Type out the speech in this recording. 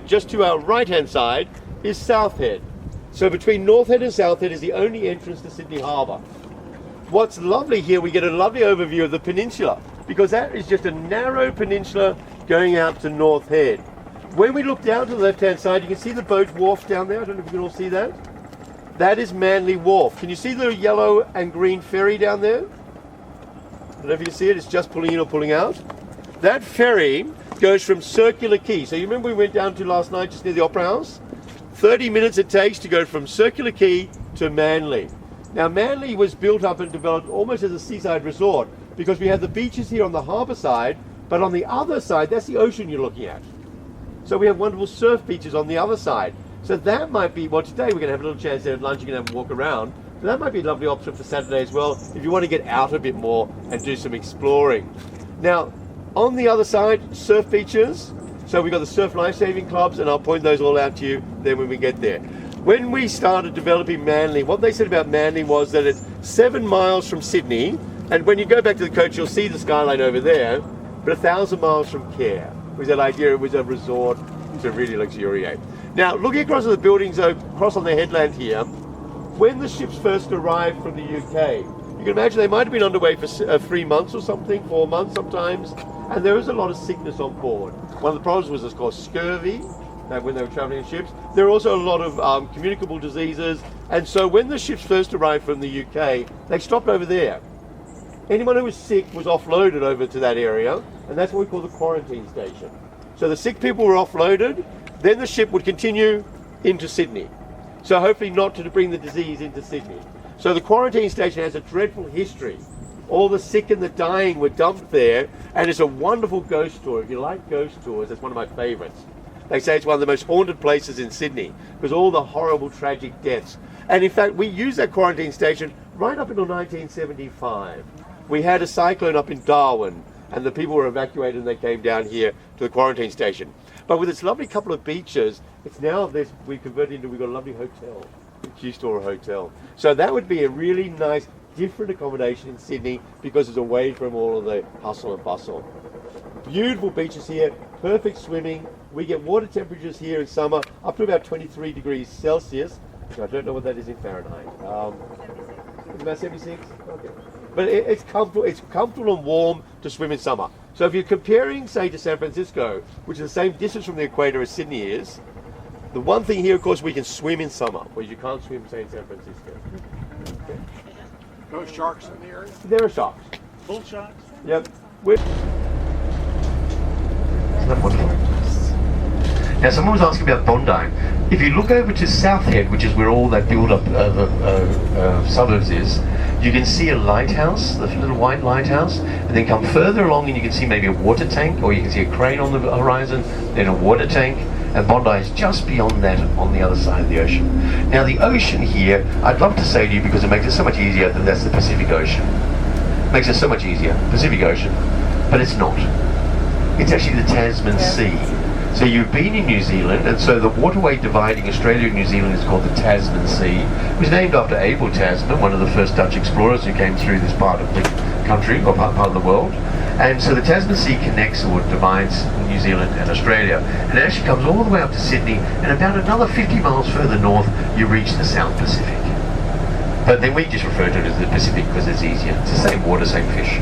Just to our right-hand side is South Head. So between North Head and South Head is the only entrance to Sydney Harbour. What's lovely here, we get a lovely overview of the peninsula, because that is just a narrow peninsula going out to North Head. When we look down to the left-hand side, you can see the boat wharf down there. I don't know if you can all see that. That is Manly Wharf. Can you see the yellow and green ferry down there? I don't know if you can see it, it's just pulling in or pulling out. That ferry goes from Circular Quay. So you remember we went down to last night just near the Opera House? 30 minutes it takes to go from Circular Quay to Manly. Now Manly was built up and developed almost as a seaside resort, because we have the beaches here on the harbour side, but on the other side, that's the ocean you're looking at. So we have wonderful surf beaches on the other side. So that might be, well, today we're going to have a little chance there at lunch, you can have a walk around. So that might be a lovely option for Saturday as well, if you want to get out a bit more and do some exploring. Now, on the other side, surf beaches. So we've got the surf life-saving clubs, and I'll point those all out to you then when we get there. When we started developing Manly, what they said about Manly was that it's 7 miles from Sydney, and when you go back to the coach, you'll see the skyline over there, but 1,000 miles from Care. Was that idea? It was a resort to really luxuriate. Now, looking across at the buildings, across on the headland here, when the ships first arrived from the UK, you can imagine they might have been underway for 3 months or something, 4 months sometimes, and there was a lot of sickness on board. One of the problems was, of course, scurvy, when they were traveling in ships. There were also a lot of communicable diseases, and so when the ships first arrived from the UK, they stopped over there. Anyone who was sick was offloaded over to that area, and that's what we call the quarantine station. So the sick people were offloaded, then the ship would continue into Sydney. So hopefully not to bring the disease into Sydney. So the quarantine station has a dreadful history. All the sick and the dying were dumped there, and it's a wonderful ghost tour. If you like ghost tours, that's one of my favourites. They say it's one of the most haunted places in Sydney, because all the horrible, tragic deaths. And in fact, we used that quarantine station right up until 1975. We had a cyclone up in Darwin, and the people were evacuated and they came down here to the quarantine station. But with its lovely couple of beaches, it's now, we've converted into, we've got a lovely hotel, Q-Store Hotel. So that would be a really nice, different accommodation in Sydney, because it's away from all of the hustle and bustle. Beautiful beaches here, perfect swimming. We get water temperatures here in summer up to about 23 degrees Celsius, which I don't know what that is in Fahrenheit. It's about 76? Okay. But it's comfortable and warm to swim in summer. So if you're comparing, say, to San Francisco, which is the same distance from the equator as Sydney is, the one thing here, of course, we can swim in summer, whereas you can't swim, say, in San Francisco. Okay. No sharks in the area? There are sharks. Bull sharks? Yep. Isn't that wonderful? Now, someone was asking about Bondi. If you look over to South Head, which is where all that build-up suburbs is, you can see a lighthouse, the little white lighthouse, and then come further along and you can see maybe a water tank, or you can see a crane on the horizon, then a water tank, and Bondi is just beyond that on the other side of the ocean. Now the ocean here, I'd love to say to you, because it makes it so much easier, that that's the Pacific Ocean. It makes it so much easier, Pacific Ocean, but it's not. It's actually the Tasman Sea. So you've been in New Zealand, and so the waterway dividing Australia and New Zealand is called the Tasman Sea. It was named after Abel Tasman, one of the first Dutch explorers who came through this part of the country, or part of the world. And so the Tasman Sea connects or divides New Zealand and Australia. And it actually comes all the way up to Sydney, and about another 50 miles further north, you reach the South Pacific. But then we just refer to it as the Pacific because it's easier. It's the same water, same fish.